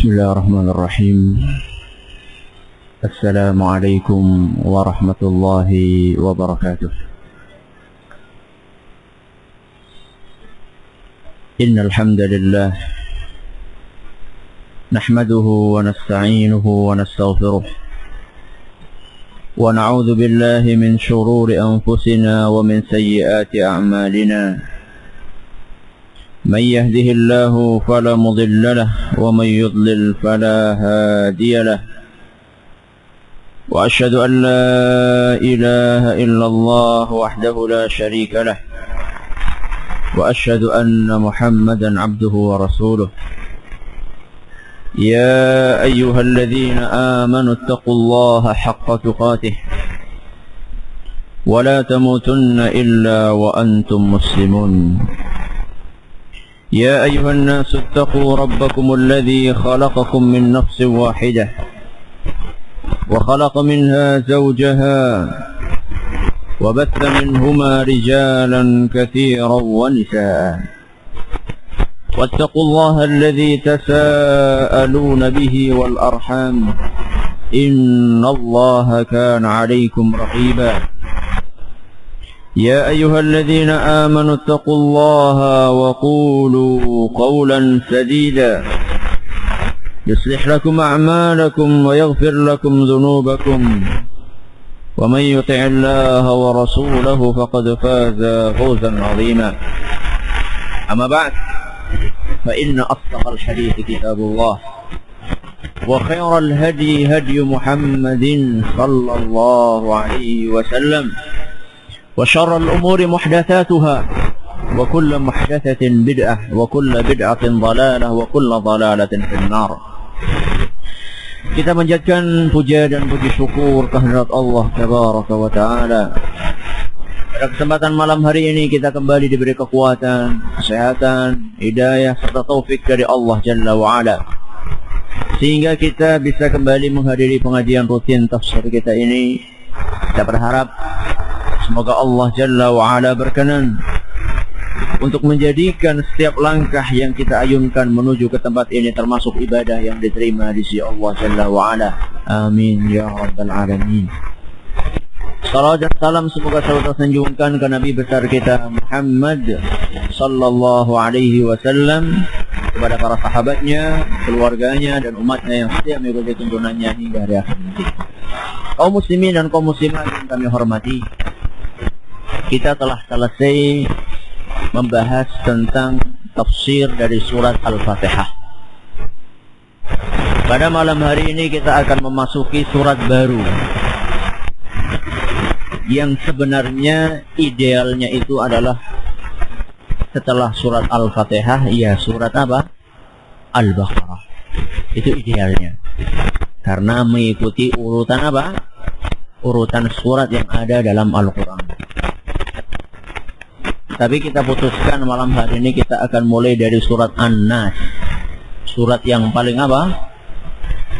بسم الله الرحمن الرحيم. السلام عليكم ورحمة الله وبركاته. إن الحمد لله نحمده ونستعينه ونستغفره ونعوذ بالله من شرور أنفسنا ومن سيئات أعمالنا. من يهده الله فلا مضل له ومن يضلل فلا هادي له. وأشهد أن لا إله إلا الله وحده لا شريك له. وأشهد أن محمدا عبده ورسوله. يا أيها الذين آمنوا اتقوا الله حق تقاته ولا تموتن إلا وأنتم مسلمون. يا أيها الناس اتقوا ربكم الذي خلقكم من نفس واحدة وخلق منها زوجها وبث منهما رجالا كثيرا ونساء. واتقوا الله الذي تساءلون به والأرحام إن الله كان عليكم رقيبا. يا أيها الذين آمنوا اتقوا الله وقولوا قولا سديدا يصلح لكم أعمالكم ويغفر لكم ذنوبكم ومن يطع الله ورسوله فقد فاز فوزا عظيما. أما بعد فإن أصدق الحديث كتاب الله وخير الهدي هدي محمد صلى الله عليه وسلم وشر الأمور محدثاتها وكل محدثة بدعة وكل بدعة ضلالة وكل ضلالة في النار. Kita menjadikan puja dan puji syukur kehadirat Allah Tabaraka wa Ta'ala. Pada kesempatan malam hari ini kita kembali diberi kekuatan, kesehatan, hidayah serta taufik dari Allah Jalla wa Ala, sehingga kita bisa kembali menghadiri pengajian rutin tafsir kita ini. Kita berharap semoga Allah Jalla wa Ala berkenan untuk menjadikan setiap langkah yang kita ayunkan menuju ke tempat ini termasuk ibadah yang diterima di sisi Allah Jalla wa Ala. Amin ya rabbal alamin. Salawat dan salam semoga selalu tersanjungkan ke Nabi besar kita Muhammad sallallahu alaihi wasallam, kepada para sahabatnya, keluarganya dan umatnya yang setia mengikuti tuntunannya hingga hari akhir nanti. Kaum muslimin dan kaum muslimat yang kami hormati, kita telah selesai membahas tentang tafsir dari surat Al-Fatihah. Pada malam hari ini kita akan memasuki surat baru yang sebenarnya idealnya itu adalah setelah surat Al-Fatihah, ya surat apa? Al-Baqarah. Itu idealnya, karena mengikuti urutan apa? Urutan surat yang ada dalam Al-Quran. Tapi kita putuskan malam hari ini kita akan mulai dari surat An-Nas, surat yang paling apa?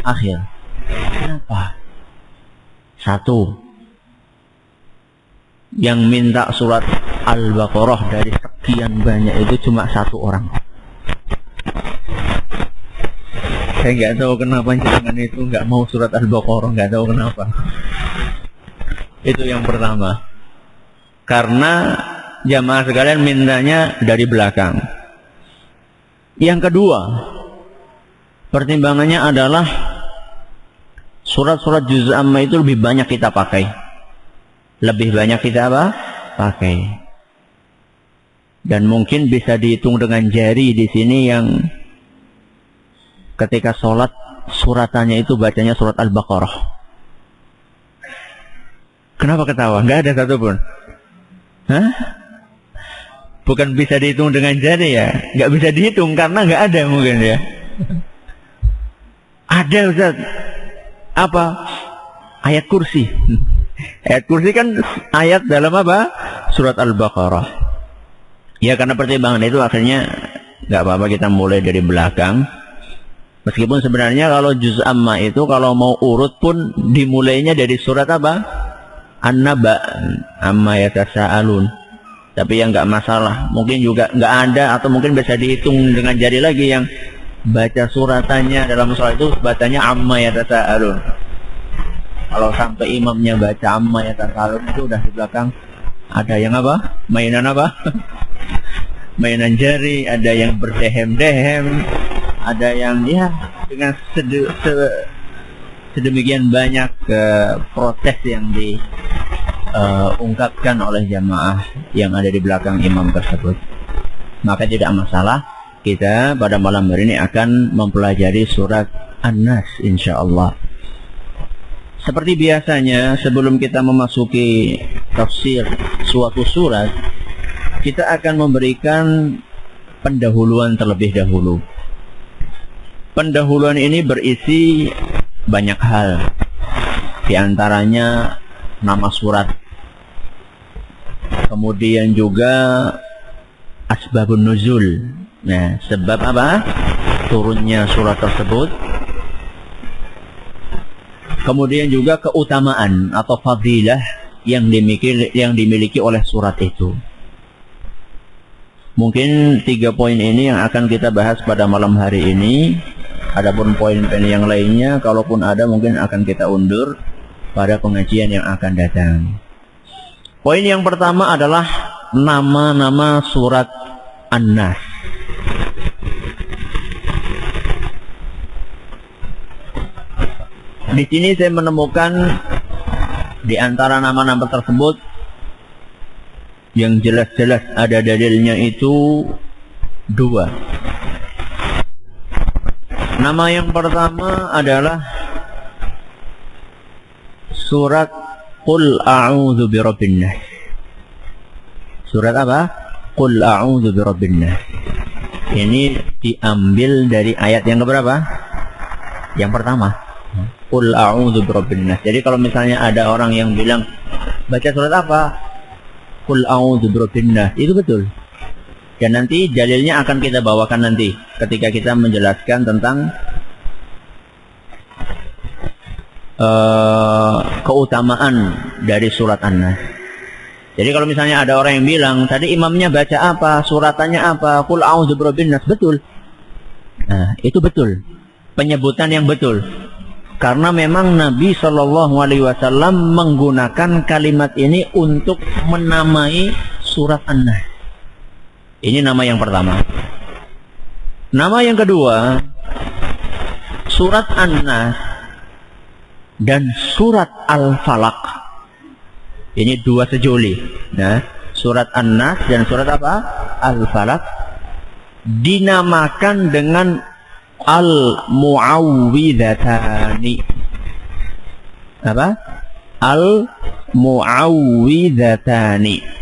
Akhir. Kenapa? Satu, yang minta surat Al-Baqarah dari sekian banyak itu cuma satu orang. Saya nggak tahu kenapa jangan itu nggak mau surat Al-Baqarah, nggak tahu kenapa. Itu yang pertama. Karena jamaah sekalian mintanya dari belakang. Yang kedua, pertimbangannya adalah surat-surat juz amma itu lebih banyak kita pakai. Lebih banyak kita apa? Pakai. Dan mungkin bisa dihitung dengan jari di sini yang ketika sholat suratannya itu bacanya surat Al-Baqarah. Kenapa ketawa? Nggak ada satupun. Hah? Bukan bisa dihitung dengan jari ya? Nggak bisa dihitung karena nggak ada mungkin ya. Ada Ustaz. Apa? Ayat kursi. Ayat kursi kan ayat dalam apa? Surat Al-Baqarah. Ya karena pertimbangan itu akhirnya nggak apa-apa kita mulai dari belakang. Meskipun sebenarnya kalau juz amma itu kalau mau urut pun dimulainya dari surat apa? An-Naba, amma yatasaalun. Tapi yang nggak masalah. Mungkin juga nggak ada atau mungkin bisa dihitung dengan jari lagi yang baca suratannya dalam sholat itu bacanya amma yatasaalun. Kalau sampai imamnya baca amma yatasaalun itu udah di belakang ada yang apa? Mainan apa? Mainan jari, ada yang berdehem-dehem, ada yang ya dengan sedemikian banyak protes yang diungkapkan oleh jamaah yang ada di belakang imam tersebut. Maka tidak masalah, kita pada malam hari ini akan mempelajari surat An-Nas insyaallah. Seperti biasanya, sebelum kita memasuki tafsir suatu surat, kita akan memberikan pendahuluan terlebih dahulu. Pendahuluan ini berisi banyak hal. Di antaranya nama surat. Kemudian juga asbabun nuzul. Nah, sebab apa turunnya surat tersebut. Kemudian juga keutamaan atau fadilah yang dimiliki oleh surat itu. Mungkin 3 poin ini yang akan kita bahas pada malam hari ini. Adapun poin-poin yang lainnya, kalaupun ada mungkin akan kita undur pada pengajian yang akan datang. Poin yang pertama adalah nama-nama surat An-Nas. Di sini saya menemukan di antara nama-nama tersebut yang jelas-jelas ada dalilnya itu 2. Nama yang pertama adalah surat Qul A'udzu Birabbin Nas. Surat apa? Qul A'udzu Birabbin Nas. Ini diambil dari ayat yang keberapa? Yang pertama. Qul A'udzu Birabbin Nas. Jadi kalau misalnya ada orang yang bilang baca surat apa? Qul A'udzu Birabbin Nas. Itu betul. Dan nanti dalilnya akan kita bawakan nanti ketika kita menjelaskan tentang keutamaan dari surat An-Nas. Jadi kalau misalnya ada orang yang bilang tadi imamnya baca apa, suratannya apa, Qul A'udzu Birabbin Nas, betul. Nah, itu betul. Penyebutan yang betul. Karena memang Nabi SAW menggunakan kalimat ini untuk menamai surat An-Nas. Ini nama yang pertama. Nama yang kedua, surat An-Nas dan surat Al-Falaq. Ini 2 sejoli. Nah, surat An-Nas dan surat apa? Al-Falaq dinamakan dengan Al-Mu'awwidhatani. Apa? Al-Mu'awwidhatani.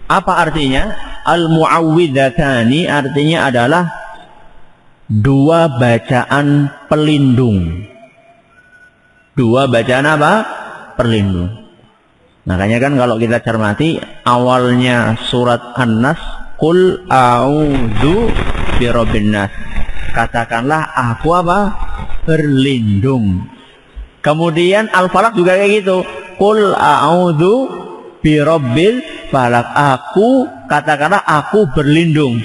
Apa artinya? Al-Mu'awwidhatani artinya adalah 2 bacaan pelindung. 2 bacaan apa? Pelindung. Makanya kan kalau kita cermati awalnya surat An-Nas, Qul A'udzu Birabbin Nas. Katakanlah aku apa? Berlindung. Kemudian Al-Falaq juga kayak gitu. Qul A'udzu Birabbil Falaq. Aku, katakanlah aku berlindung.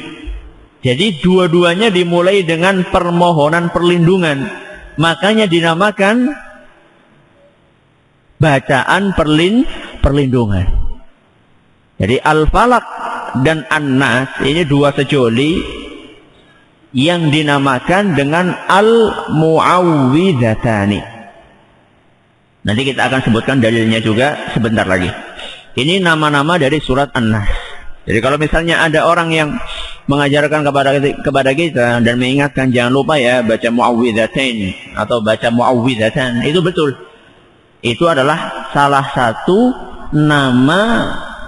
Jadi dua-duanya dimulai dengan permohonan perlindungan. Makanya dinamakan bacaan perlindungan. Jadi Al-Falaq dan An-Nas ini 2 sejoli yang dinamakan dengan Al-Mu'awwidhatani. Nanti kita akan sebutkan dalilnya juga sebentar lagi. Ini nama-nama dari surat An-Nas. Jadi kalau misalnya ada orang yang mengajarkan kepada kita dan mengingatkan jangan lupa ya baca mu'awwidhatain atau baca mu'awwidhatan, itu betul. Itu adalah salah satu nama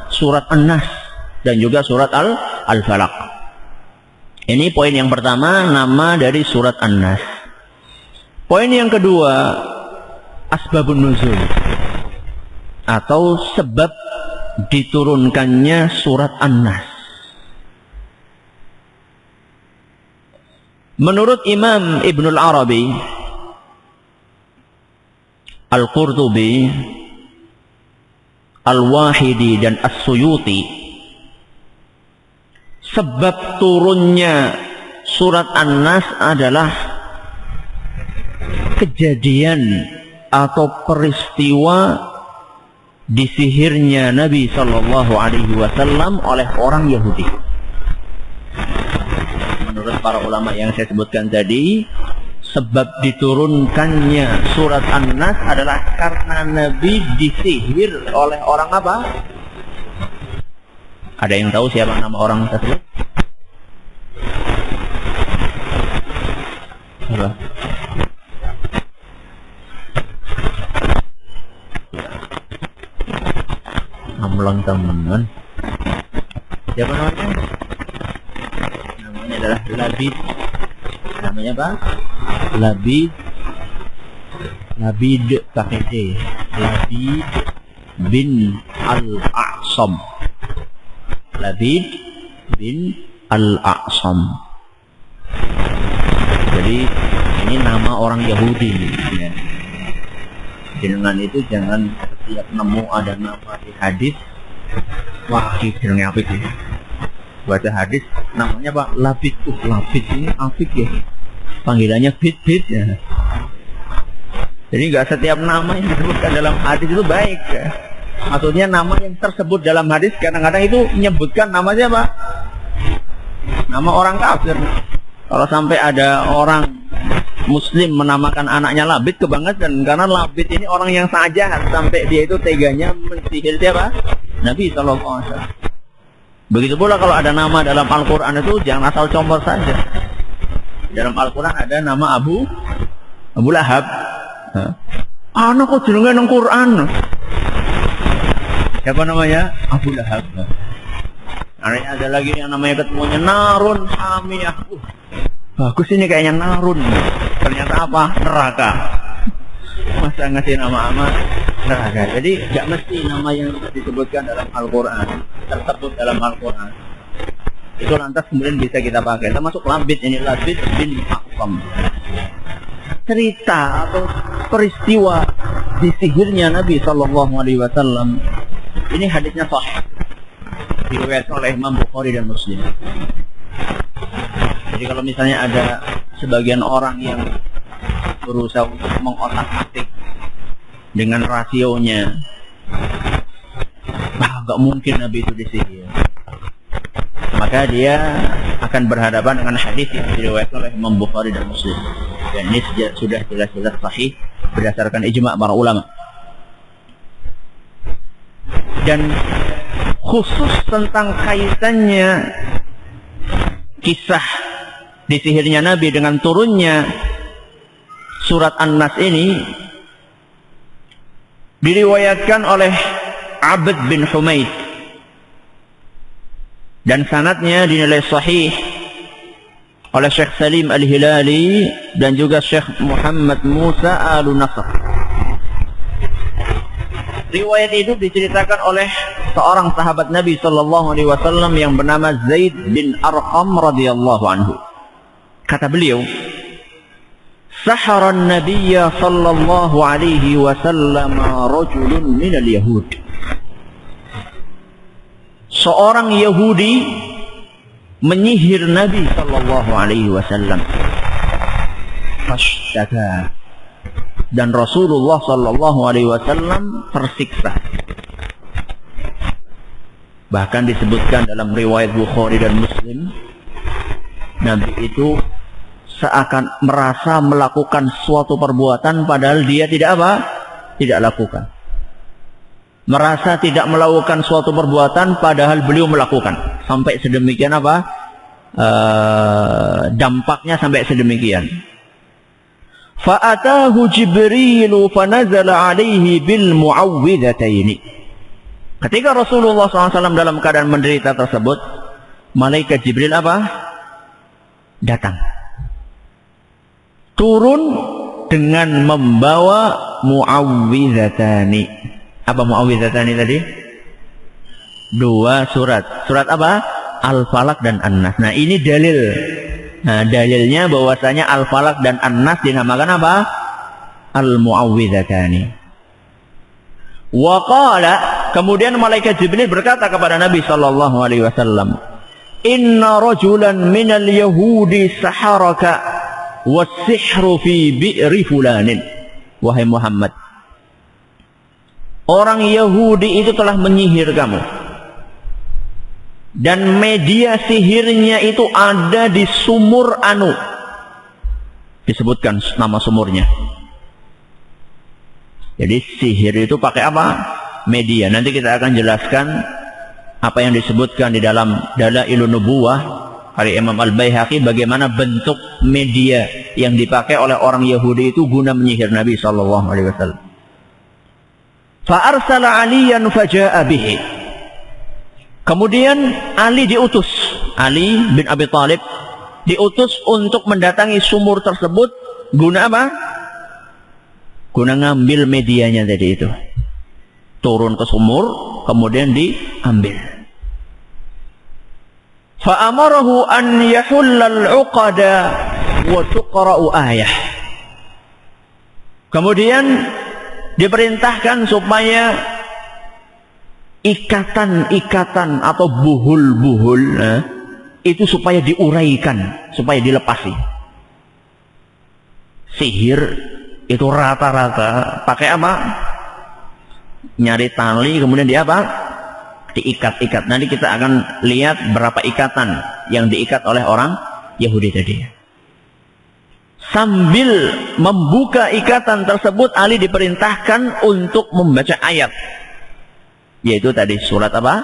surat An-Nas dan juga surat Al-Falaq. Ini poin yang pertama, nama dari surat An-Nas. Poin yang kedua, asbabun nuzul atau sebab diturunkannya surat An-Nas. Menurut Imam Ibnul Arabi, Al-Qurtubi, Al-Wahidi dan As-Suyuti, sebab turunnya surat An-Nas adalah kejadian atau peristiwa disihirnya Nabi Shallallahu Alaihi Wasallam oleh orang Yahudi. Menurut para ulama yang saya sebutkan tadi, sebab diturunkannya surat An-Nas adalah karena Nabi disihir oleh orang apa? Ada yang tahu siapa nama orang tersebut? Apa? Amlang teman. Siapa namanya? Namanya adalah Labid. Namanya apa? Labid pakai D. Labid bin Al-A'sam. Labid bin Al-A'sam. Jadi ini nama orang Yahudi ya. Jenengan itu jangan setiap nemu ada nama di hadis, wah jenenge apik ya. Baca hadis namanya Pak Labid. Labid ini apik ya. Panggilannya Bid ya. Jadi nggak setiap nama yang disebutkan dalam hadis itu baik ya. Maksudnya nama yang tersebut dalam hadis kadang-kadang itu menyebutkan nama siapa? Nama orang kafir. Kalau sampai ada orang Muslim menamakan anaknya Labid, kebangetan. Karena Labid ini orang yang sangat jahat. Sampai dia itu teganya mensihir siapa? Nabi SAW. Begitu pula kalau ada nama dalam Al-Quran itu jangan asal comot saja. Dalam Al-Quran ada nama Abu Lahab. Anak kok jenenge nang Quran. Siapa namanya? Abu Lahab. Ada lagi yang namanya ketemunya Narun Hamiyah. Bagus ini kayaknya Narun. Ternyata apa? Neraka. Masa ngasih nama neraka. Jadi gak mesti nama yang disebutkan dalam Al-Quran tersebut dalam Al-Quran itu lantas kemudian bisa kita pakai. Termasuk Labid ini, Labid bin Aqsam. Cerita atau peristiwa disihirnya Nabi Shallallahu Alaihi Wasallam ini hadisnya sahih, diriwayatkan oleh Imam Bukhari dan Muslim. Jadi kalau misalnya ada sebagian orang yang berusaha untuk mengotak-atik dengan rasionya, nggak mungkin Nabi itu disihir, maka dia akan berhadapan dengan hadis yang diriwayatkan oleh Imam Bukhari dan Muslim. Dan ini sudah jelas-jelas sahih berdasarkan ijma' para ulama. Dan khusus tentang kaitannya kisah disihirnya Nabi dengan turunnya surat An-Nas ini diriwayatkan oleh Abd bin Humaid dan sanadnya dinilai sahih oleh Syekh Salim Al-Hilali dan juga Syekh Muhammad Musa Al-Nasr. Riwayat itu diceritakan oleh seorang sahabat Nabi sallallahu alaihi wasallam yang bernama Zaid bin Arqam radhiyallahu anhu. Kata beliau, "Sahara an-nabiy sallallahu alaihi wasallam rajulun min al-yahud." Seorang Yahudi menyihir Nabi sallallahu alaihi wasallam. Fashtaka. Dan Rasulullah sallallahu alaihi wasallam tersiksa. Bahkan disebutkan dalam riwayat Bukhari dan Muslim, Nabi itu seakan merasa melakukan suatu perbuatan padahal dia tidak apa? Tidak lakukan. Merasa tidak melakukan suatu perbuatan padahal beliau melakukan. Sampai sedemikian apa? Dampaknya sampai sedemikian. Fa'atahu Jibrilu fanazala alaihi bil mu'awwidhataini. Ketika Rasulullah SAW dalam keadaan menderita tersebut, malaikat Jibril apa? Datang. Turun dengan membawa mu'awwidhatani. Apa mu'awwidhatani tadi? 2 surat. Surat apa? Al-Falaq dan An-Nas. Nah, ini dalil. Nah, dalilnya bahwasanya Al-Falaq dan An-Nas dinamakan apa? Al-Mu'awwidhatani. Wa qala, kemudian malaikat Jibril berkata kepada Nabi sallallahu alaihi wasallam, inna rajulan minal yahudi saharaka was-sihru fi bi'ri fulanin. Wahai Muhammad, orang Yahudi itu telah menyihir kamu. Dan media sihirnya itu ada di sumur anu. Disebutkan nama sumurnya. Jadi sihir itu pakai apa? Media. Nanti kita akan jelaskan apa yang disebutkan di dalam Dalailun Nubuwah dari Imam Al-Baihaqi, bagaimana bentuk media yang dipakai oleh orang Yahudi itu guna menyihir Nabi SAW. Fa'arsala Aliyan faja'a bihi. Kemudian Ali diutus, Ali bin Abi Thalib diutus untuk mendatangi sumur tersebut. Guna apa? Guna ngambil medianya tadi itu. Turun ke sumur, kemudian diambil. Fa'amarahu an yahullal uqada wa tuqra'u ayah. Kemudian diperintahkan supaya ikatan-ikatan atau buhul-buhul itu supaya diuraikan, supaya dilepasi. Sihir itu rata-rata pakai apa? Nyari tali, kemudian di apa? Diikat-ikat. Nanti kita akan lihat berapa ikatan yang diikat oleh orang Yahudi tadi. Sambil membuka ikatan tersebut, Ali diperintahkan untuk membaca ayat, yaitu tadi surat apa?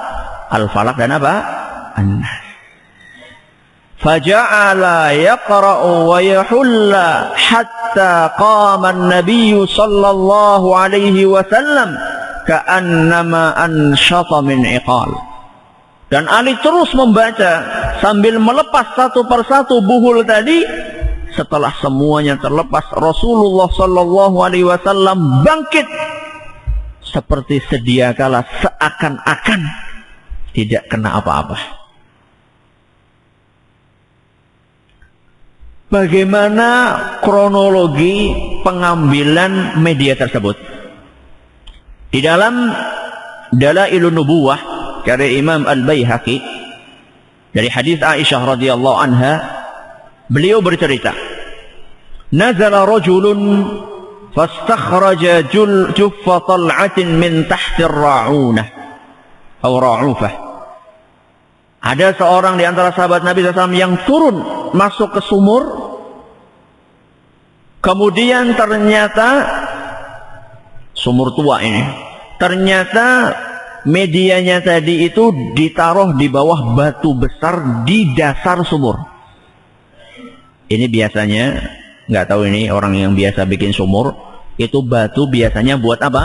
Al-Falaq dan apa? An-Nas. Faja'ala yaqra'u wa yahulla hatta qama an-nabiy sallallahu alaihi wasallam ka'annama anshata min iqal. Dan Ali terus membaca sambil melepas satu persatu buhul tadi. Setelah semuanya terlepas, Rasulullah sallallahu alaihi wasallam bangkit seperti sedia kala, seakan-akan tidak kena apa-apa. Bagaimana kronologi pengambilan media tersebut? Di dalam Dalailun Nubuwah karya Imam Al-Baihaqi dari hadis Aisyah radhiyallahu anha, beliau bercerita, nazala rajulun fastakhraja juffa tal'atin min tahti ar-ra'unah atau ra'ufah. Ada seorang di antara sahabat Nabi SAW yang turun masuk ke sumur, kemudian ternyata sumur tua ini, ternyata medianya tadi itu ditaruh di bawah batu besar di dasar sumur. Ini biasanya, nggak tahu ini orang yang biasa bikin sumur, itu batu biasanya buat apa?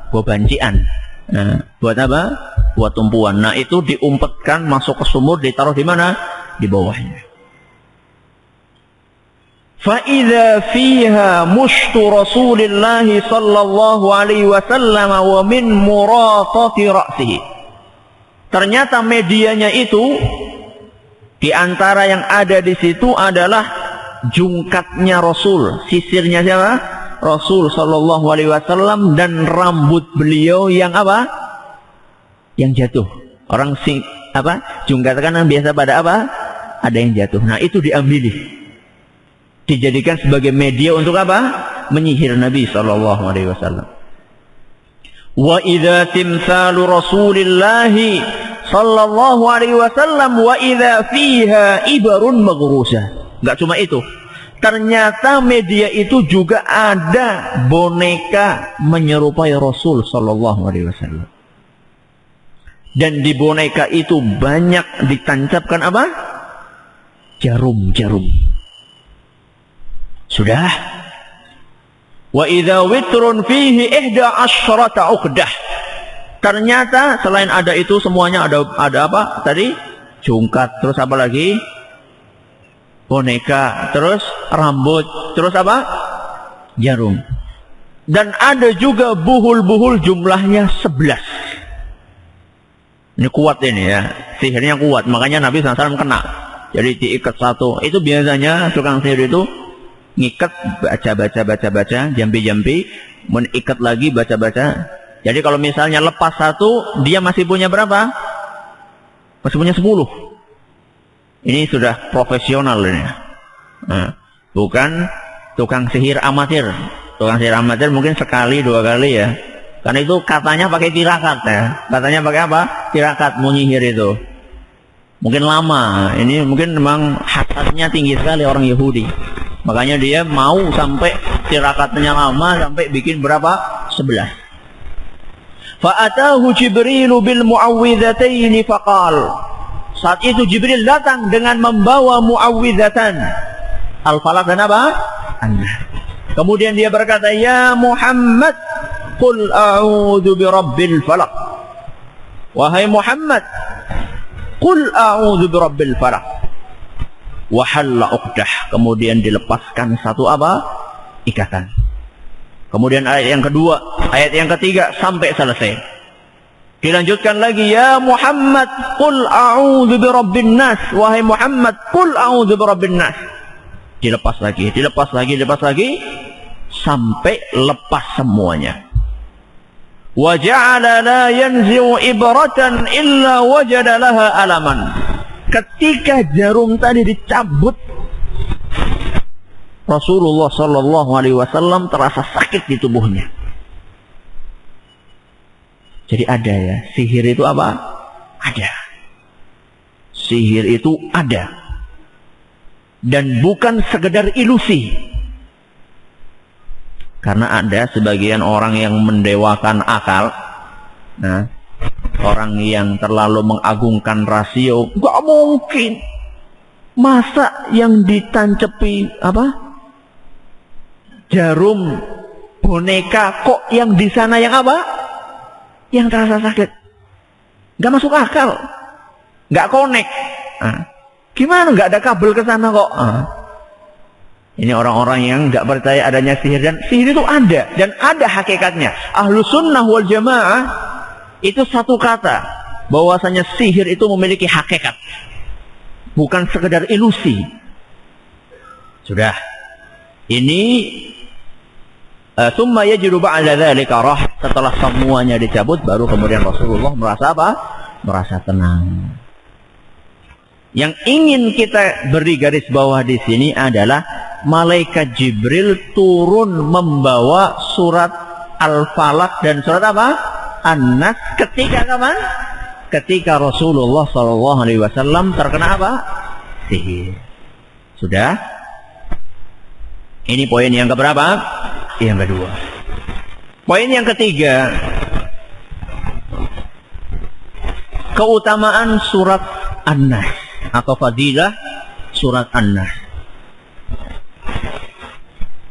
Buat bancian. Nah, buat apa? Buat tumpuan. Nah, itu diumpetkan masuk ke sumur, ditaruh di mana? Di bawahnya. فَإِذَا فِيهَا مُشْتُ رَسُولِ اللَّهِ صَلَّى اللَّهُ عَلَيْهِ وَسَلَّمَ وَمِنْ مُرَاطَةِ رَأْسِهِ. Ternyata medianya itu, di antara yang ada di situ adalah jungkatnya Rasul, sisirnya siapa? Rasul sallallahu alaihi wasallam, dan rambut beliau yang apa? Yang jatuh. Orang jungkat kan biasa pada apa? Ada yang jatuh. Nah, itu diambil. Dijadikan sebagai media untuk apa? Menyihir Nabi sallallahu alaihi wasallam. Wa idza timsalu Rasulillah sallallahu alaihi wasallam wa idza fiha ibarun maghrusah. Enggak cuma itu. Ternyata media itu juga ada boneka menyerupai Rasul sallallahu alaihi wasallam. Dan di boneka itu banyak ditancapkan apa? Jarum-jarum. Sudah. Wa idza witrun fihi 11 uqdah. Ternyata selain ada itu semuanya ada apa? Tadi jungkat, terus apa lagi? Boneka, terus rambut, terus apa? Jarum. Dan ada juga buhul-buhul jumlahnya 11. Ini kuat ini ya. Sihirnya kuat, makanya Nabi SAW kena. Jadi diikat satu. Itu biasanya tukang sihir itu ngikat, baca, jampi, mengikat lagi, baca. Jadi kalau misalnya lepas satu, dia masih punya berapa? Masih punya 10. Ini sudah profesional ini. Nah, bukan tukang sihir amatir. Tukang sihir amatir mungkin sekali 2 kali ya. Karena itu katanya pakai tirakat ya. Katanya pakai apa? Tirakat menyihir itu. Mungkin lama. Ini mungkin memang hasadnya tinggi sekali orang Yahudi. Makanya dia mau sampai tirakatnya lama sampai bikin berapa? 11. Fa'atahu Jibril bil mu'awwidhataini faqal. Saat itu Jibril datang dengan membawa mu'awwidhatan. Al-Falaq dan apa? An-Nas. Kemudian dia berkata, "Ya Muhammad, qul a'udzu birabbil falaq." Wahai Muhammad, qul a'udzu birabbil falaq. Wa halla 'uqdah. Kemudian dilepaskan satu apa? Ikatan. Kemudian ayat yang kedua, ayat yang ketiga sampai selesai. Dilanjutkan lagi, "Ya Muhammad, qul a'udzu birabbin nas." Wahai Muhammad, qul a'udzu birabbin nas. Dilepas lagi, dilepas lagi, dilepas lagi sampai lepas semuanya. Wa ja'ala la yanzi'u ibratan illa wajada laha alaman. Ketika jarum tadi dicabut, Rasulullah sallallahu alaihi wasallam terasa sakit di tubuhnya. Jadi ada ya, sihir itu apa? Ada. Sihir itu ada. Dan bukan sekedar ilusi. Karena ada sebagian orang yang mendewakan akal. Nah, orang yang terlalu mengagungkan rasio. Gak mungkin. Masa yang ditancepi apa? Jarum boneka kok yang di sana yang apa? Yang terasa sakit. Gak masuk akal. Gak connect. Gimana gak ada kabel ke sana kok? Ini orang-orang yang gak percaya adanya sihir. Dan sihir itu ada. Dan ada hakikatnya. Ahlus sunnah wal jamaah itu satu kata. Bahwasanya sihir itu memiliki hakikat. Bukan sekedar ilusi. Sudah. Ini summa yajidu ba'da dzalika rah. Setelah semuanya dicabut baru kemudian Rasulullah merasa apa? Merasa tenang. Yang ingin kita beri garis bawah di sini adalah malaikat Jibril turun membawa surat Al-Falaq dan surat apa? An-Nas ketika kapan? Ketika Rasulullah sallallahu alaihi wasallam terkena apa? Sihir. Sudah? Ini poin yang keberapa? Yang kedua. Poin yang ketiga, keutamaan surat An-Nas atau fadilah surat An-Nas.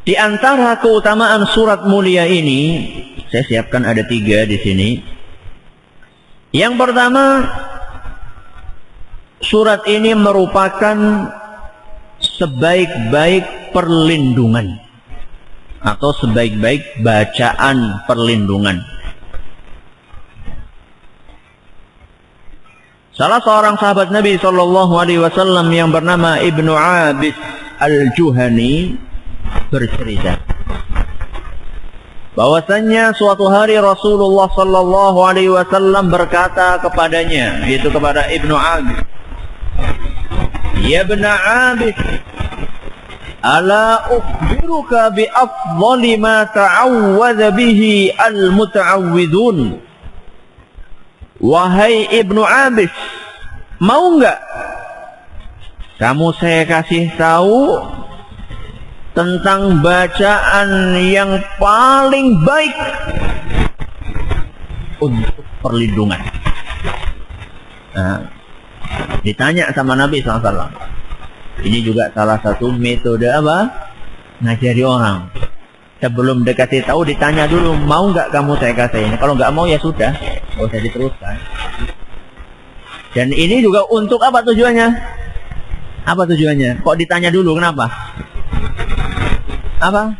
Di antara keutamaan surat mulia ini, saya siapkan ada 3 di sini. Yang pertama, surat ini merupakan sebaik-baik perlindungan. Atau sebaik-baik bacaan perlindungan. Salah seorang sahabat Nabi sallallahu alaihi wasallam yang bernama Ibnu Abis Al-Juhani bercerita bahwasanya suatu hari Rasulullah sallallahu alaihi wasallam berkata kepadanya, yaitu kepada Ibnu Abis, "Ya Ibnu Abis, ala ukhbiruka bi afdali ma ta'awwadha bihi al-muta'awwidun." Wahai Ibnu Abis, mau enggak kamu saya kasih tahu tentang bacaan yang paling baik untuk perlindungan? Nah, ditanya sama Nabi SAW. Ini juga salah satu metode apa? Ngajari orang. Sebelum dikasih tahu ditanya dulu, mau nggak kamu saya kasih ini? Kalau nggak mau ya sudah, nggak usah diteruskan. Dan ini juga untuk apa tujuannya? Apa tujuannya? Kok ditanya dulu, kenapa? Apa?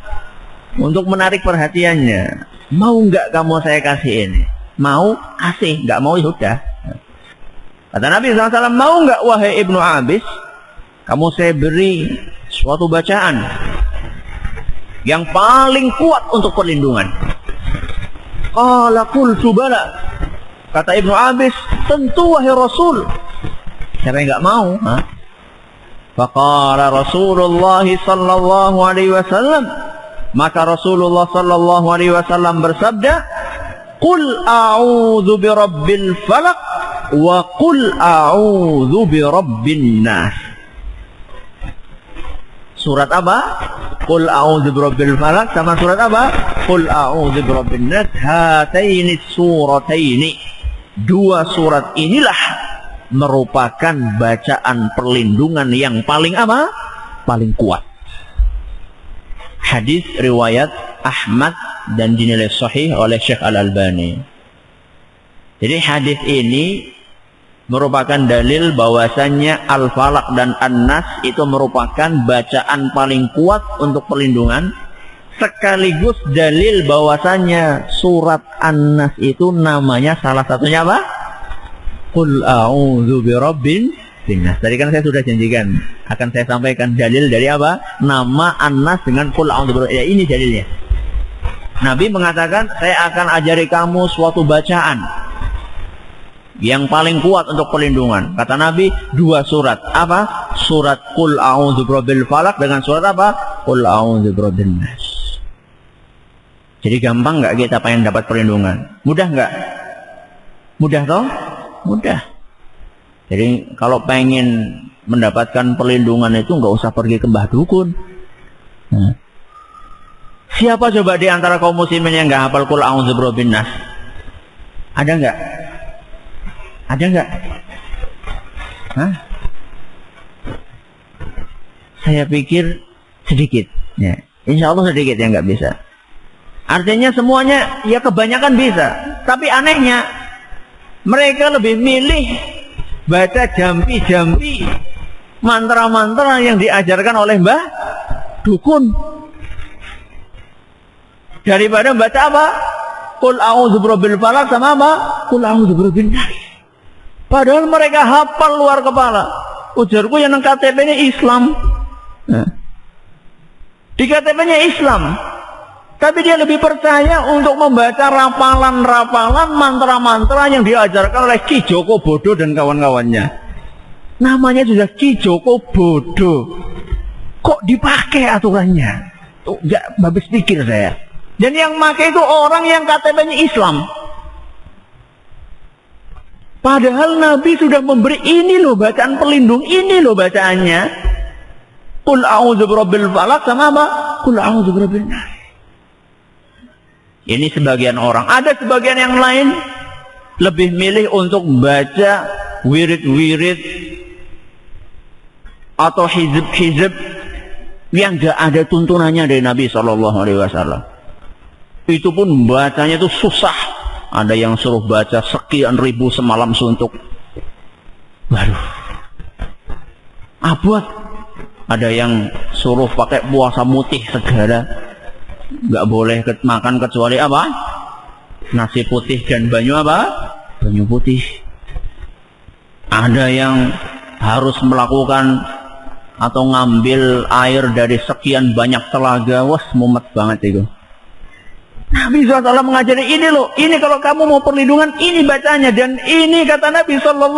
Untuk menarik perhatiannya. Mau nggak kamu saya kasih ini? Mau, kasih. Nggak mau ya sudah. Kata Nabi SAW, mau nggak wahai Ibnu Abis, kamu saya beri suatu bacaan yang paling kuat untuk perlindungan. Qala qultu bala. Kata Ibnu Abis, tentu wahai Rasul. Siapa yang enggak mau? Faqala Rasulullah sallallahu alaihi wasallam, maka Rasulullah sallallahu alaihi wasallam bersabda, "Qul a'udzu birabbil falaq wa qul a'udzu birabbin nas." Surat apa? Qul a'udzu birabbil falaq sama surat apa? Qul a'udzu birabbin nas. Hataini surataini. Dua surat inilah merupakan bacaan perlindungan yang paling apa? Paling kuat. Hadis riwayat Ahmad dan dinilai sahih oleh Syekh Al-Albani. Jadi hadis ini merupakan dalil bahwasannya Al-Falaq dan An-Nas itu merupakan bacaan paling kuat untuk perlindungan, sekaligus dalil bahwasannya surat An-Nas itu namanya salah satunya apa? Qul a'udzu birabbin nas. Tadi kan saya sudah janjikan akan saya sampaikan dalil dari apa? Nama An-Nas dengan Qul a'udzu birabbin. Ya, ini dalilnya. Nabi mengatakan, saya akan ajari kamu suatu bacaan yang paling kuat untuk perlindungan. Kata Nabi, dua surat. Apa? Surat Qul a'udzu birabbil falaq dengan surat apa? Qul a'udzu birabbin nas. Jadi gampang nggak kita pengen dapat perlindungan? Mudah nggak? Mudah toh? Mudah. Jadi kalau pengen mendapatkan perlindungan itu nggak usah pergi ke mbah dukun. Siapa coba di antara kaum muslimin yang nggak hafal Qul a'udzu birabbin nas? Ada nggak? Ada nggak? Hah? Saya pikir sedikit. Ya. Insya Allah sedikit yang nggak bisa. Artinya semuanya ya kebanyakan bisa. Tapi anehnya mereka lebih milih baca jampi-jampi, mantra-mantra yang diajarkan oleh mbah dukun daripada baca apa? Qul a'udzu birabbil falaq sama apa? Qul a'udzu birabbin nas. Padahal mereka hafal luar kepala. Ujarku yang KTP-nya Islam. Di KTP-nya Islam. Tapi dia lebih percaya untuk membaca rapalan-rapalan, mantra-mantra yang diajarkan oleh Ki Joko Bodo dan kawan-kawannya. Namanya sudah Ki Joko Bodo. Kok dipakai aturannya? Tuh, nggak habis pikir saya. Dan yang pakai itu orang yang KTP-nya Islam. Padahal Nabi sudah memberi ini loh bacaan pelindung, ini loh bacaannya. Qul a'udzu birabbil falaq sama apa? Qul a'udzu birabbin nas. Ini sebagian orang. Ada sebagian yang lain lebih milih untuk baca wirid-wirid atau hizib-hizib yang enggak ada tuntunannya dari Nabi SAW. Itu pun bacanya itu susah. Ada yang suruh baca sekian ribu semalam suntuk. Waduh. Abot. Ada yang suruh pakai puasa mutih segala. Nggak boleh makan kecuali apa? Nasi putih dan banyu apa? Banyu putih. Ada yang harus melakukan atau ngambil air dari sekian banyak telaga. Wah, mumet banget itu. Nabi SAW mengajari ini loh, ini kalau kamu mau perlindungan, ini bacanya. Dan ini kata Nabi SAW,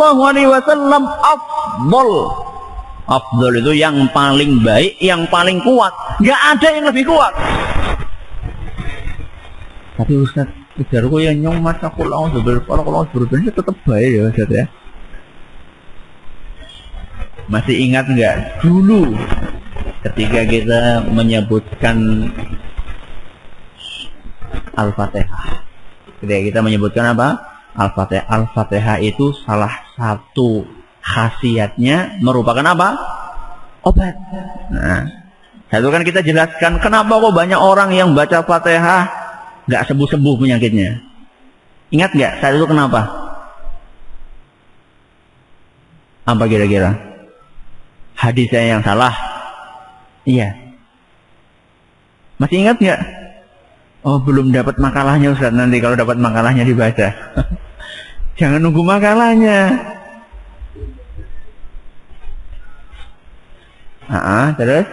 Afdol itu yang paling baik, yang paling kuat. Gak ada yang lebih kuat. Tapi Ustaz, ujarku yang nyong mata kulau sebenarnya tetap baik ya Ustaz ya. Masih ingat nggak dulu ketika kita menyebutkan Al-Fatihah. Ketika kita menyebutkan apa? Al-Fatihah. Al-Fatihah itu salah satu khasiatnya merupakan apa? Obat. Nah, itu kan kita jelaskan kenapa kok banyak orang yang baca Fatihah nggak sembuh-sembuh penyakitnya. Ingat nggak saat itu kenapa? Apa kira-kira? Hadis saya yang salah? Iya. Masih ingat nggak? Oh, belum dapat makalahnya Ustaz. Nanti kalau dapat makalahnya dibaca. Jangan nunggu makalahnya. Terus?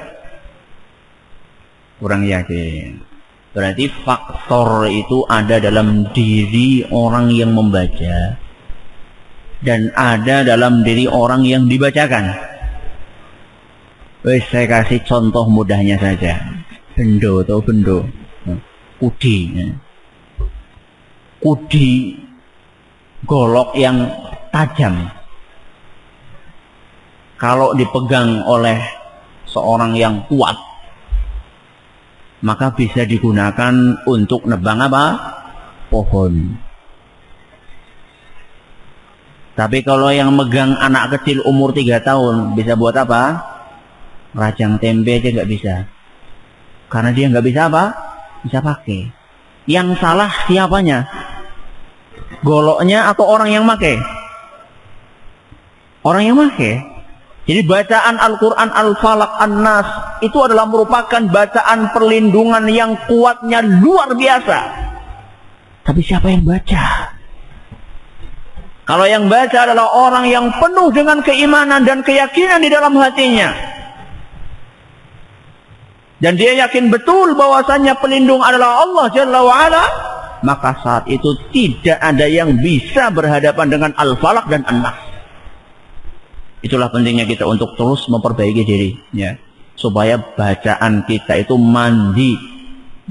Kurang yakin. Berarti faktor itu ada dalam diri orang yang membaca. Dan ada dalam diri orang yang dibacakan. Wes saya kasih contoh mudahnya saja. Bendo atau bendo. Kudi. Kudi golok yang tajam. Kalau dipegang oleh seorang yang kuat, maka bisa digunakan untuk nebang apa? Pohon. Tapi kalau yang megang anak kecil umur 3 tahun, bisa buat apa? Rajang tempe aja nggak bisa. Karena dia nggak bisa apa? Bisa pakai. Yang salah siapanya? Goloknya atau orang yang make? Orang yang make. Jadi bacaan Al-Quran Al-Falaq An-Nas itu adalah merupakan bacaan perlindungan yang kuatnya luar biasa. Tapi siapa yang baca? Kalau yang baca adalah orang yang penuh dengan keimanan dan keyakinan di dalam hatinya. Dan dia yakin betul bahwasannya pelindung adalah Allah Jalla wa'ala. Maka saat itu tidak ada yang bisa berhadapan dengan Al-Falaq dan An-Nas. Itulah pentingnya kita untuk terus memperbaiki diri. Ya. Supaya bacaan kita itu mandi.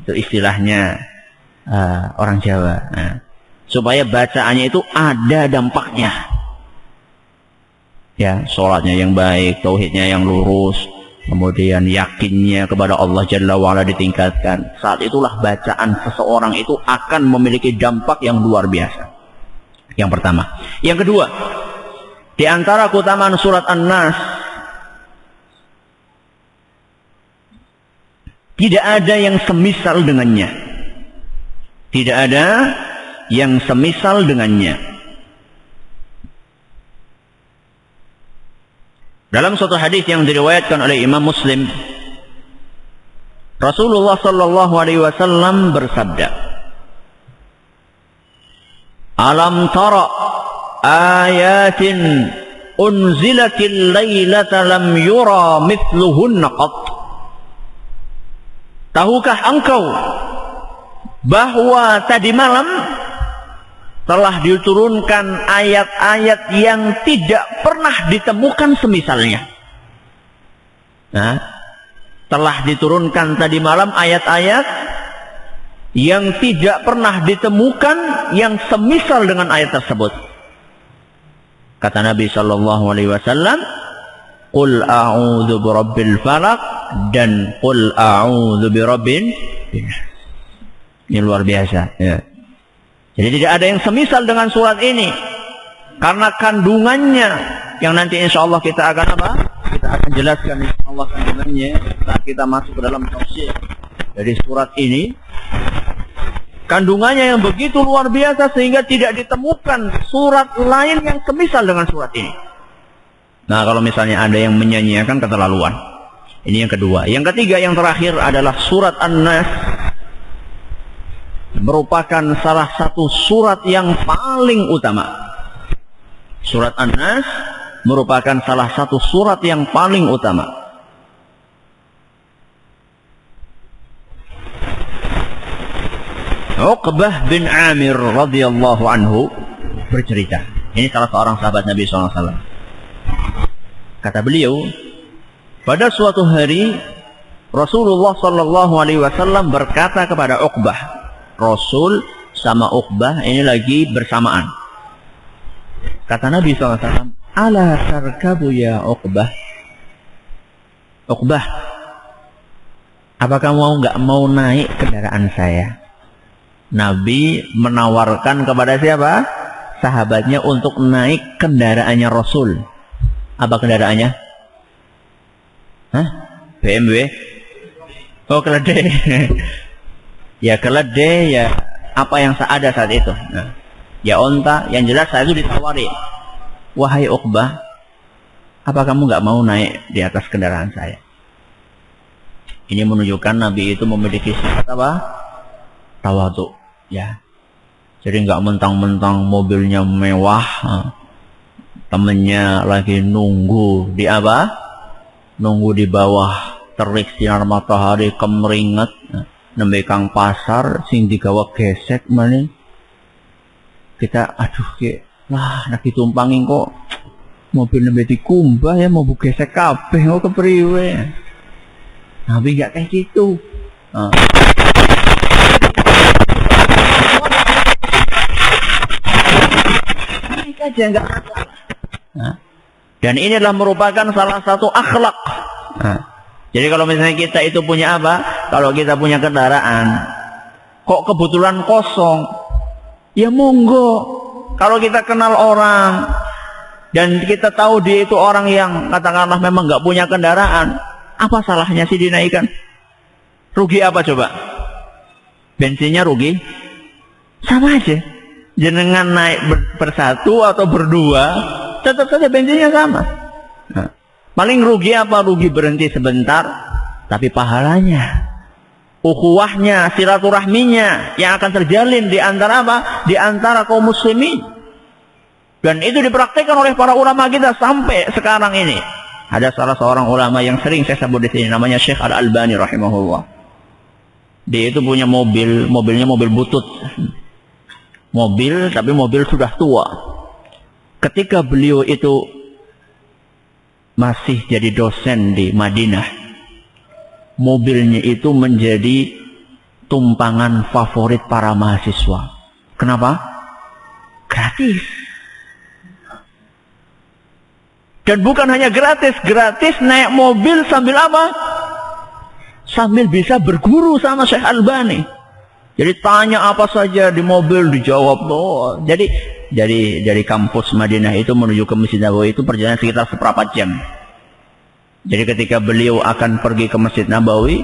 Itu istilahnya orang Jawa. Nah. Supaya bacaannya itu ada dampaknya. Ya, sholatnya yang baik, tauhidnya yang lurus. Kemudian yakinnya kepada Allah Jalla wa'ala ditingkatkan. Saat itulah bacaan seseorang itu akan memiliki dampak yang luar biasa. Yang pertama. Yang kedua, di antara keutamaan surat An-Nas, tidak ada yang semisal dengannya. Tidak ada yang semisal dengannya. Dalam suatu hadis yang diriwayatkan oleh Imam Muslim, Rasulullah sallallahu alaihi wasallam bersabda, "Alam tara ayatin unzilatil lailata lam yura mithluhunna qat." Tahukah engkau bahwa tadi malam telah diturunkan ayat-ayat yang tidak pernah ditemukan semisalnya. Nah, telah diturunkan tadi malam ayat-ayat yang tidak pernah ditemukan yang semisal dengan ayat tersebut. Kata Nabi sallallahu alaihi wasallam, "Qul a'udzu birabbil falaq" dan "Qul a'udzu birabbin." Ini luar biasa, ya. Jadi tidak ada yang semisal dengan surat ini. Karena kandungannya yang nanti insya Allah kita akan apa? Kita akan jelaskan insya Allah kandungannya saat kita masuk ke dalam tafsir dari surat ini. Kandungannya yang begitu luar biasa sehingga tidak ditemukan surat lain yang semisal dengan surat ini. Nah, kalau misalnya ada yang menyanyiakan keterlaluan. Ini yang kedua. Yang ketiga, yang terakhir adalah surat An-Nas. Merupakan salah satu surat yang paling utama. Surat An-Nas merupakan salah satu surat yang paling utama. Uqbah bin Amir radhiyallahu anhu bercerita. Ini salah seorang sahabat Nabi SAW. Kata beliau, pada suatu hari Rasulullah SAW berkata kepada Uqbah. Rasul sama Uqbah ini lagi bersamaan. Kata Nabi SAW, "Ala tarkabu ya Uqbah." Uqbah, apakah nggak mau naik kendaraan saya? Nabi menawarkan kepada siapa? Sahabatnya untuk naik kendaraannya Rasul. Apa kendaraannya? Hah? BMW? Oh, keledai. Ya keledai, ya apa yang ada saat itu. Nah, ya onta, yang jelas saat itu ditawari. "Wahai Uqbah, apa kamu nggak mau naik di atas kendaraan saya?" Ini menunjukkan Nabi itu memiliki sifat apa? Tawadhu, ya. Jadi nggak mentang-mentang mobilnya mewah, temennya lagi nunggu di apa? Nunggu di bawah terik sinar matahari kemeringat. Nembe kang pasar sing digawa gesek maning kita aduh ki lah nak ditumpangi kok Mobil nembe dikumbah ya mau gesek kabeh mau kepriwe. Nabi enggak kayak gitu. Naik aja enggak masalah. Dan inilah merupakan salah satu akhlak. Jadi kalau misalnya kita itu punya apa? Kalau kita punya kendaraan, kok kebetulan kosong, ya monggo. Kalau kita kenal orang dan kita tahu dia itu orang yang katakanlah memang nggak punya kendaraan, apa salahnya sih dinaikkan? Rugi apa coba? Bensinnya rugi? Sama aja. Jenengan naik bersatu atau berdua, tetap saja bensinnya sama. Paling rugi apa? Rugi berhenti sebentar, tapi pahalanya, ukhuwahnya, silaturahminya yang akan terjalin di antara apa? Di antara kaum muslimin. Dan itu dipraktikkan oleh para ulama kita sampai sekarang ini. Ada salah seorang ulama yang sering saya sebut di sini, namanya Syekh Al-Albani rahimahullah. Dia itu punya mobilnya mobil butut. Mobil, tapi mobil sudah tua. Ketika beliau itu masih jadi dosen di Madinah, mobilnya itu menjadi tumpangan favorit para mahasiswa. Kenapa? Gratis. Dan bukan hanya gratis naik mobil sambil apa? Sambil bisa berguru sama Syekh Albani. Jadi tanya apa saja di mobil dijawab. Oh, jadi dari kampus Madinah itu menuju ke Masjid Nabawi itu perjalanan sekitar seperempat jam. Jadi ketika beliau akan pergi ke Masjid Nabawi,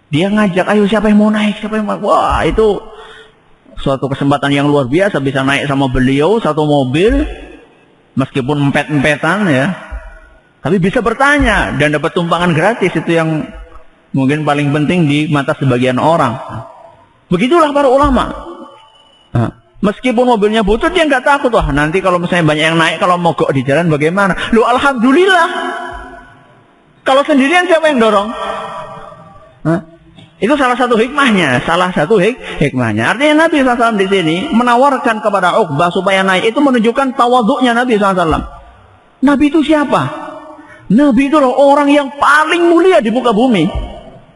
dia ngajak, ayo siapa yang mau naik, siapa yang mau. Wah, itu suatu kesempatan yang luar biasa bisa naik sama beliau satu mobil, meskipun empet-empetan ya, tapi bisa bertanya dan dapat tumpangan gratis. Itu yang mungkin paling penting di mata sebagian orang. Begitulah para ulama. Meskipun mobilnya butut dia nggak takut. Wah, nanti kalau misalnya banyak yang naik, kalau mogok di jalan bagaimana? Lu alhamdulillah. Kalau sendirian siapa yang dorong? Itu salah satu hikmahnya. Hikmahnya. Artinya Nabi SAW di sini menawarkan kepada Uqbah supaya naik. Itu menunjukkan tawaduknya Nabi SAW. Nabi itu siapa? Nabi itu orang yang paling mulia di muka bumi.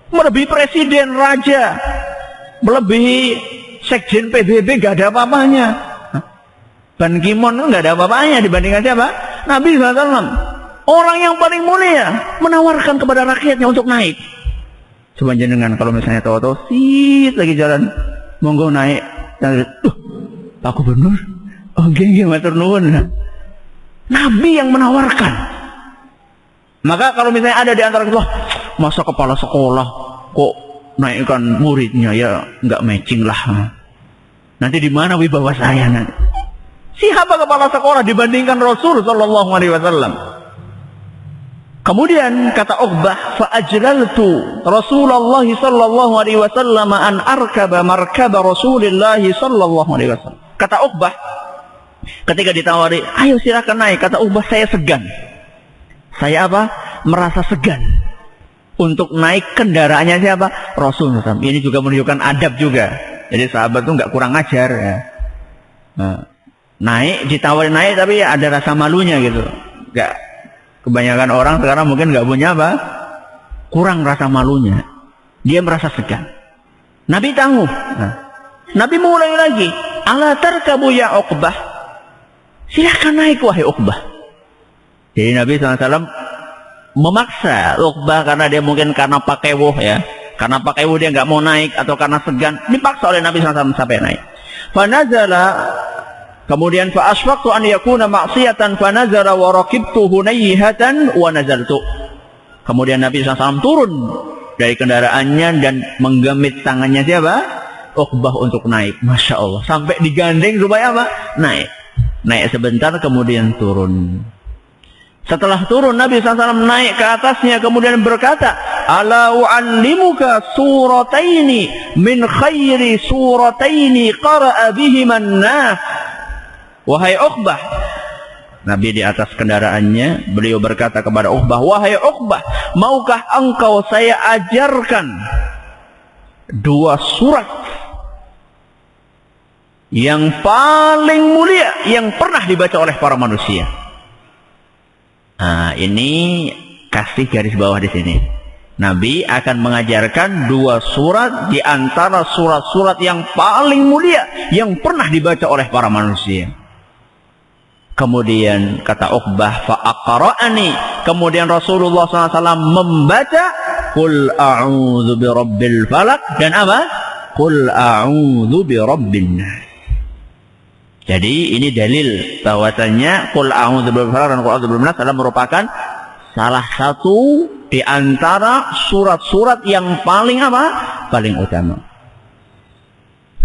Melebihi presiden, raja, melebihi sekjen PBB, gak ada apa-apanya. Ban Ki-moon gak ada apa-apanya dibandingkan siapa? Nabi SAW. Orang yang paling mulia menawarkan kepada rakyatnya untuk naik. Coba jenengan kalau misalnya tahu-tahu sit lagi jalan, monggo naik. Pak Gubernur, nggih matur nuwun. Nabi yang menawarkan. Maka kalau misalnya ada di antara kita, masa kepala sekolah kok naikkan muridnya, ya nggak matching lah. Nanti di mana wibawa saya nanti? Siapa kepala sekolah dibandingkan Rasul sallallahu alaihi wasallam? Kemudian kata Uqbah, fa ajlaltu Rasulullah sallallahu alaihi wasallam an arkaba markaba Rasulillah sallallahu alaihi wasallam. Kata Uqbah ketika ditawari, ayo silakan naik, kata Uqbah, saya segan. Saya apa? Merasa segan untuk naik kendaraannya siapa? Rasul. Ini juga menunjukkan adab juga. Jadi sahabat itu nggak kurang ajar ya. Naik, ditawari naik tapi ya ada rasa malunya gitu. Nggak. Kebanyakan orang sekarang mungkin nggak punya apa? Kurang rasa malunya. Dia merasa segan. Nabi tangguh. Nabi mulai lagi. Ala tarkabu ya Uqbah. Silakan naik wahai Uqbah. Jadi Nabi SAW memaksa Uqbah karena dia mungkin karena pakewuh ya. Karena pakewuh dia nggak mau naik atau karena segan. Dipaksa oleh Nabi SAW sampai naik. Fanazala. Kemudian fa asfaqtu an yakuna ma'siyatan fa nazara wa raqibtu hunayhatan wa nazaltu. Kemudian Nabi SAW turun dari kendaraannya dan menggemit tangannya siapa? Uqbah untuk naik. Masya Allah. Sampai digandeng supaya apa? Naik. Naik sebentar kemudian turun. Setelah turun Nabi SAW naik ke atasnya kemudian berkata, ala u'allimuka surataini min khairi surataini qara'a bihiman nas. Wahai Uqbah, Nabi di atas kendaraannya, beliau berkata kepada Uqbah, wahai Uqbah, maukah engkau saya ajarkan dua surat yang paling mulia yang pernah dibaca oleh para manusia? Nah, ini kasih garis bawah di sini. Nabi akan mengajarkan 2 surat di antara surat-surat yang paling mulia yang pernah dibaca oleh para manusia. Kemudian kata Uqbah, fa'aqra'ani. Kemudian Rasulullah SAW membaca Qul a'udzu birabbil falaq dan apa? Qul a'udzu birabbin nas. Jadi ini dalil bahwasanya Qul a'udzu birabbil falaq dan Qul a'udzu birabbin nas adalah merupakan salah satu di antara surat-surat yang paling apa? Paling utama.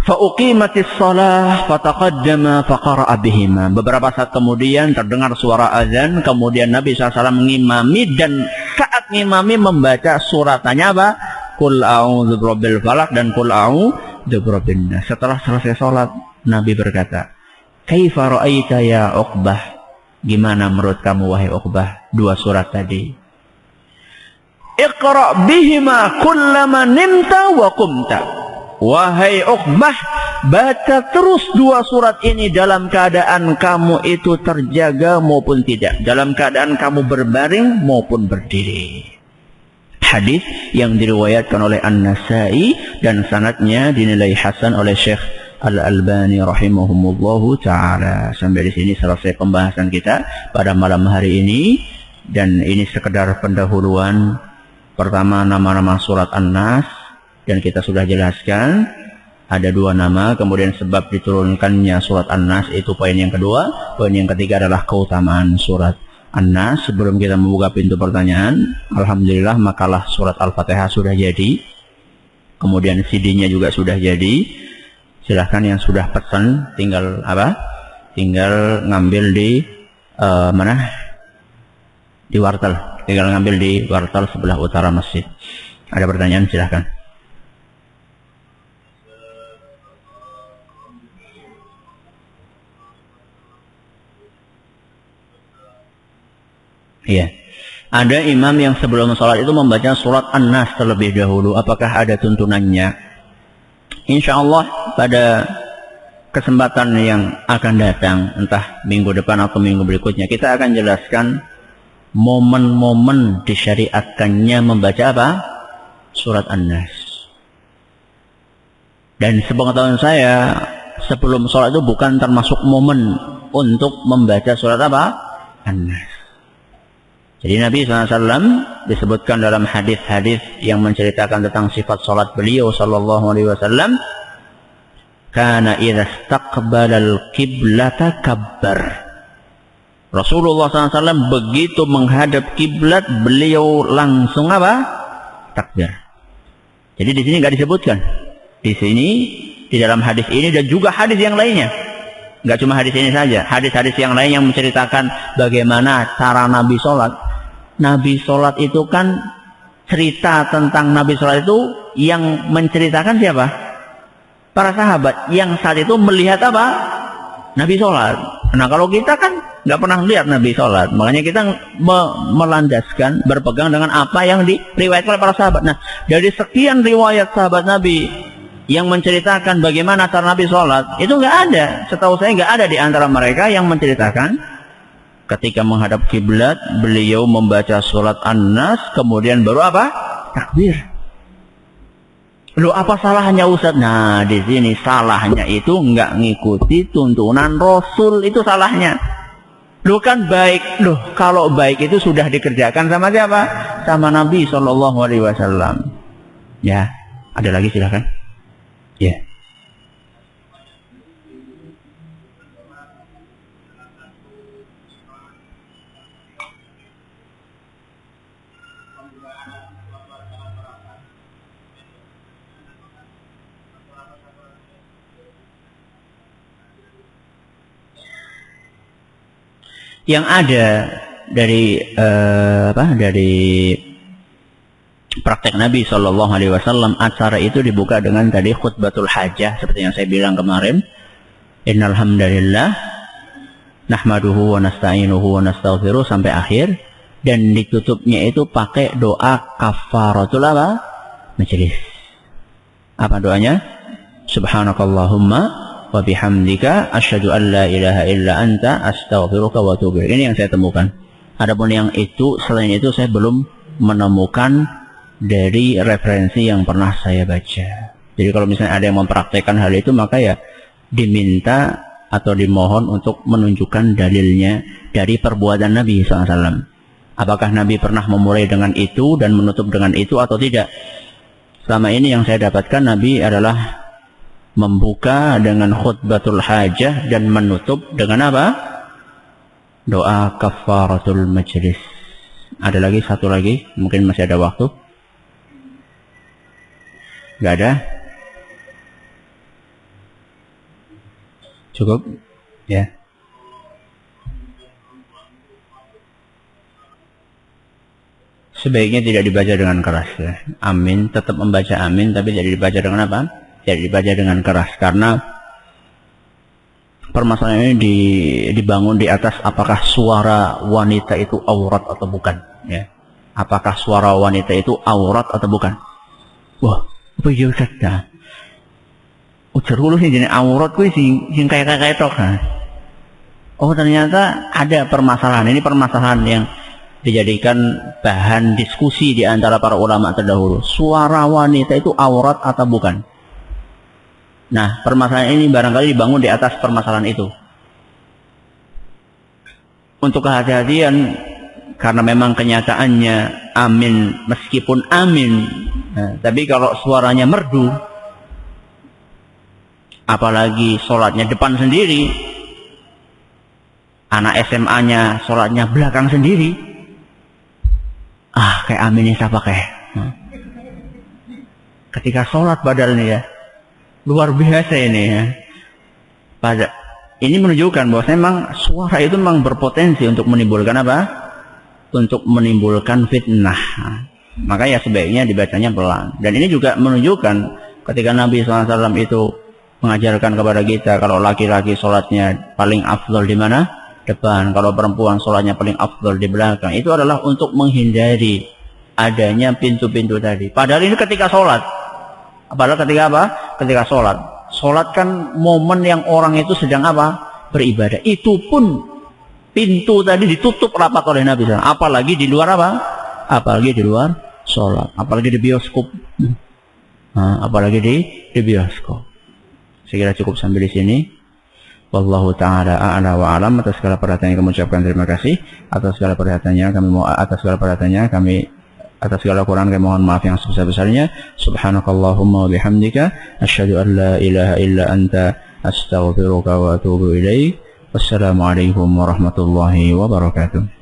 Fa uqimatis shalah fataqaddama faqara'a bihima. Beberapa saat kemudian terdengar suara azan, kemudian Nabi SAW mengimami dan saat mengimami membaca suratnya apa? Qul a'udzu birabbil falaq dan Qul a'udzu birabbin nas. Setelah selesai salat, Nabi berkata, "Kaifa ra'aita ya Uqbah?" Gimana menurut kamu wahai Uqbah 2 surat tadi? Iqra' bihima kullama nimta wa qumta. Wahai Uqbah, baca terus 2 surat ini dalam keadaan kamu itu terjaga maupun tidak, dalam keadaan kamu berbaring maupun berdiri. Hadis yang diriwayatkan oleh An-Nasa'i dan sanadnya dinilai hasan oleh Syekh Al-Albani rahimahumullahu ta'ala. Sampai di sini selesai pembahasan kita pada malam hari ini. Dan ini sekedar pendahuluan. Pertama, nama-nama surat An-Nas. Dan kita sudah jelaskan. Ada 2 nama. Kemudian sebab diturunkannya surat An-Nas. Itu poin yang kedua. Poin yang ketiga adalah keutamaan surat An-Nas. Sebelum kita membuka pintu pertanyaan. Alhamdulillah makalah surat Al-Fatihah sudah jadi. Kemudian CD-nya juga sudah jadi. Silahkan yang sudah pesan tinggal apa? Tinggal ngambil di mana? Di wartel. Tinggal ngambil di wartel sebelah utara masjid. Ada pertanyaan silahkan. Iya. Ada imam yang sebelum sholat itu membaca surat An-Nas terlebih dahulu. Apakah ada tuntunannya? Insya Allah pada kesempatan yang akan datang, entah minggu depan atau minggu berikutnya, kita akan jelaskan momen-momen disyariatkannya membaca apa? Surat An-Nas. Dan sepengetahuan saya, sebelum sholat itu bukan termasuk momen untuk membaca surat apa? An-Nas. Jadi Nabi SAW disebutkan dalam hadis-hadis yang menceritakan tentang sifat salat beliau SAW, kana idza istaqbala al-qiblata kabbar. Rasulullah SAW begitu menghadap kiblat, beliau langsung apa? Takbir. Jadi di sini nggak disebutkan. Di sini, di dalam hadis ini dan juga hadis yang lainnya. Nggak cuma hadis ini saja, hadis-hadis yang lain yang menceritakan bagaimana cara Nabi sholat. Nabi sholat itu kan cerita tentang Nabi sholat itu yang menceritakan siapa? Para sahabat yang saat itu melihat apa? Nabi sholat. Nah kalau kita kan nggak pernah lihat Nabi sholat, makanya kita melandaskan, berpegang dengan apa yang diriwayatkan oleh para sahabat. Nah dari sekian riwayat sahabat Nabi yang menceritakan bagaimana cara Nabi sholat, itu nggak ada. Setahu saya nggak ada di antara mereka yang menceritakan ketika menghadap kiblat, beliau membaca surat An-Nas, kemudian baru apa? Takbir. Loh, apa salahnya Ustaz? Nah, di sini salahnya itu nggak ngikuti tuntunan Rasul, itu salahnya. Loh kan baik, loh kalau baik itu sudah dikerjakan sama siapa? Sama Nabi SAW. Ya, ada lagi silakan. Ya. Yang ada dari dari praktek Nabi SAW, acara itu dibuka dengan tadi khutbatul hajah seperti yang saya bilang kemarin. Innal hamdalillah nahmaduhu wa nasta'inuhu wa nastaghfiruh sampai akhir, dan ditutupnya itu pakai doa kafaratul apa? Majelis. Apa doanya? Subhanakallahumma wa bihamdika asyhadu an la ilaha illa anta astaghfiruka wa atubu ilaik. Ini yang saya temukan. Adapun yang itu, selain itu saya belum menemukan dari referensi yang pernah saya baca. Jadi kalau misalnya ada yang mempraktekkan hal itu, maka ya diminta atau dimohon untuk menunjukkan dalilnya dari perbuatan Nabi SAW. Apakah Nabi pernah memulai dengan itu dan menutup dengan itu atau tidak? Selama ini yang saya dapatkan, Nabi adalah membuka dengan khutbatul hajah dan menutup dengan apa? Doa kafaratul majlis. Ada lagi, satu lagi, mungkin masih ada waktu. Gak ada? Cukup? Ya. Sebaiknya tidak dibaca dengan keras ya. Amin, tetap membaca amin, tapi tidak dibaca dengan apa? Tidak dibaca dengan keras, karena permasalahan ini dibangun di atas apakah suara wanita itu aurat atau bukan ya. Apakah suara wanita itu aurat atau bukan? Wah, apa ya Ustaz? Ujar dulu sih jadi aurat kuwi sing kayak tok. Oh, ternyata ada permasalahan. Ini permasalahan yang dijadikan bahan diskusi di antara para ulama terdahulu. Suara wanita itu aurat atau bukan? Nah, permasalahan ini barangkali dibangun di atas permasalahan itu. Untuk kehati-hatian, karena memang kenyataannya amin meskipun amin, tapi kalau suaranya merdu, apalagi sholatnya depan sendiri, anak SMA-nya sholatnya belakang sendiri, kayak aminnya siapa kayak? Ketika sholat padahal nih ya, luar biasa ini ya. Ini menunjukkan bahwa memang suara itu memang berpotensi untuk menimbulkan apa? Untuk menimbulkan fitnah. Maka ya sebaiknya dibacanya pelan. Dan ini juga menunjukkan ketika Nabi SAW itu mengajarkan kepada kita kalau laki-laki sholatnya paling afdol di mana? Depan. Kalau perempuan sholatnya paling afdol di belakang. Itu adalah untuk menghindari adanya pintu-pintu tadi. Padahal ini ketika sholat. Padahal ketika apa? Ketika sholat. Sholat kan momen yang orang itu sedang apa? Beribadah. Itu pun pintu tadi ditutup rapat oleh Nabi SAW. Apalagi di luar apa? Apalagi di luar sholat. Apalagi di bioskop. Apalagi di bioskop. Saya kira cukup sampai di sini. Wallahu ta'ala a'la wa alam. Atas segala perhatiannya kami ucapkan terima kasih. Atas segala perhatiannya kami atas segala Quran kami mohon maaf yang sebesar-besarnya. Subhanakallahumma wa bihamdika asyhadu an la ilaha illa anta astaghfiruka wa atubu ilaik. Wassalamualaikum warahmatullahi wabarakatuh.